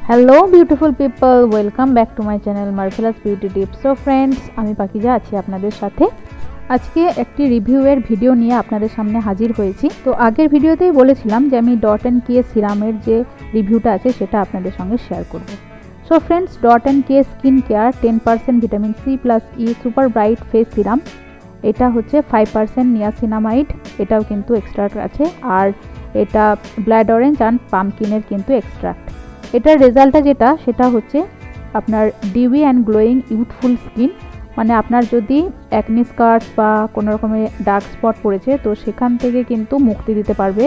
Hello beautiful people, welcome back to my channel marvellous beauty tips. So friends, আমি পাকিজা আছি আপনাদের সাথে। আজকে একটি রিভিউয়ের ভিডিও নিয়ে আপনাদের সামনে হাজির হয়েছি। তো আগের ভিডিওতেই বলেছিলাম যে আমি ডট অ্যান্ড কে সিরামের যে রিভিউটা আছে সেটা আপনাদের সঙ্গে শেয়ার করব। So friends, dot and key skin care 10% vitamin C plus E super bright face serum. এটা হচ্ছে 5% নিয়াসিনামাইড, এটাও কিন্তু এক্সট্রাক্ট আছে। আর এটা ব্লাড অরেঞ্জ অ্যান্ড পামকিনের কিন্তু এক্সট্রাক্ট। এটার রেজাল্টটা সেটা হচ্ছে আপনার dewy and glowing youthful skin, মানে আপনার যদি অ্যাকনি স্কার্স বা কোনো রকমের ডার্ক স্পট পড়েছে তো সেখান থেকে কিন্তু মুক্তি দিতে পারবে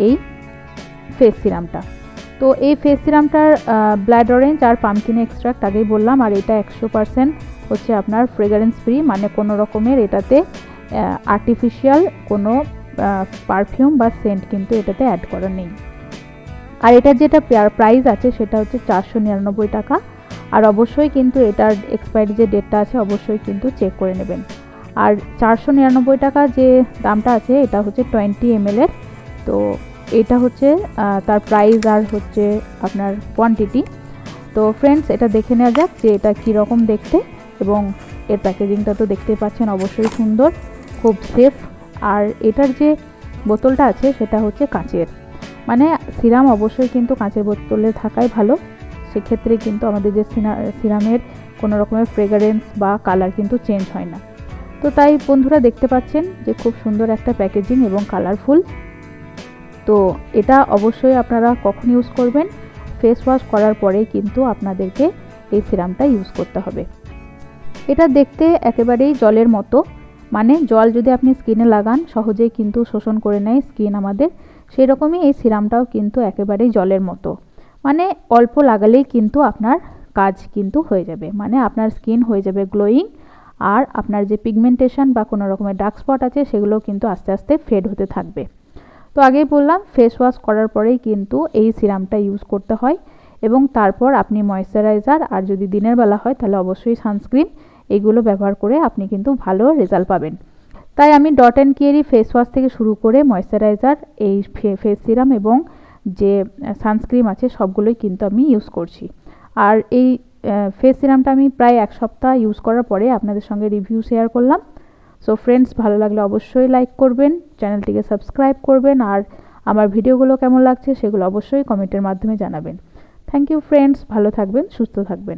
এই ফেস সিরামটা। তো এই ফেস সিরামটার ব্লাড অরেঞ্জ আর পামকিন এক্সট্রাক্ট আগেই বললাম, আর এটা 100% হচ্ছে আপনার ফ্রেগারেন্স ফ্রি, মানে কোনো রকমের এটাতে আর্টিফিশিয়াল কোনো পারফিউম বা সেন্ট কিন্তু এটাতে অ্যাড করা নেই। আর এটার যেটা প্রাইস আছে সেটা হচ্ছে 499 টাকা। আর অবশ্যই কিন্তু এটার এক্সপায়ারি যে ডেটটা আছে অবশ্যই কিন্তু চেক করে নেবেন। আর 499 টাকা যে দামটা আছে এটা হচ্ছে 20 ml এর। তো এটা হচ্ছে তার প্রাইস আর হচ্ছে আপনার কোয়ান্টিটি। তো ফ্রেন্ডস, এটা দেখে নেওয়া যাক যে এটা কীরকম দেখতে, এবং এর প্যাকেজিংটা তো দেখতেই পাচ্ছেন, অবশ্যই সুন্দর, খুব সেফ। আর এটার যে বোতলটা আছে সেটা হচ্ছে কাচের, মানে সিরাম অবশ্যই কিন্তু কাঁচের বোতলে থাকাই ভালো। সেক্ষেত্রে কিন্তু আমাদের যে সিরামের কোনো রকমের ফ্রেগারেন্স বা কালার কিন্তু চেঞ্জ হয় না। তো তাই বন্ধুরা দেখতে পাচ্ছেন যে খুব সুন্দর একটা প্যাকেজিং এবং কালারফুল। তো এটা অবশ্যই আপনারা কখন ইউজ করবেন, ফেস ওয়াশ করার পরেই কিন্তু আপনাদেরকে এই সিরামটা ইউজ করতে হবে। এটা দেখতে একেবারেই জলের মতো, মানে জল যদি আপনি স্কিনে লাগান সহজেই কিন্তু শোষণ করে নেয় স্কিন আমাদের, সেই রকমই এই সিরামটাও কিন্তু একেবারেই জলের মতো, মানে অল্প লাগালেই কিন্তু আপনার কাজ কিন্তু হয়ে যাবে, মানে আপনার স্কিন হয়ে যাবে গ্লোয়িং। আর আপনার যে পিগমেন্টেশন বা কোনো রকমের ডার্ক স্পট আছে সেগুলোও কিন্তু আস্তে আস্তে ফেড হতে থাকবে। তো আগেই বললাম ফেস ওয়াশ করার পরেই কিন্তু এই সিরামটা ইউজ করতে হয়, এবং তারপর আপনি ময়েশ্চারাইজার, আর যদি দিনের বেলা হয় তাহলে অবশ্যই সানস্ক্রিন, এগুলো ব্যবহার করে আপনি কিন্তু ভালো রেজাল্ট পাবেন। তাই আমি ডট অ্যান্ড কেয়ারই ফেস ওয়াশ থেকে শুরু করে ময়েশ্চারাইজার, এই ফেস সিরাম এবং যে সানস্ক্রিন আছে সবগুলোই কিন্তু আমি ইউজ করছি। আর এই ফেস সিরামটা আমি প্রায় এক সপ্তাহ ইউজ করার পরে আপনাদের সঙ্গে রিভিউ শেয়ার করলাম। সো ফ্রেন্ডস, ভালো লাগলে অবশ্যই লাইক করবেন, চ্যানেলটিকে সাবস্ক্রাইব করবেন, আর আমার ভিডিওগুলো কেমন লাগছে সেগুলো অবশ্যই কমেন্টের মাধ্যমে জানাবেন। থ্যাংক ইউ ফ্রেন্ডস, ভালো থাকবেন, সুস্থ থাকবেন।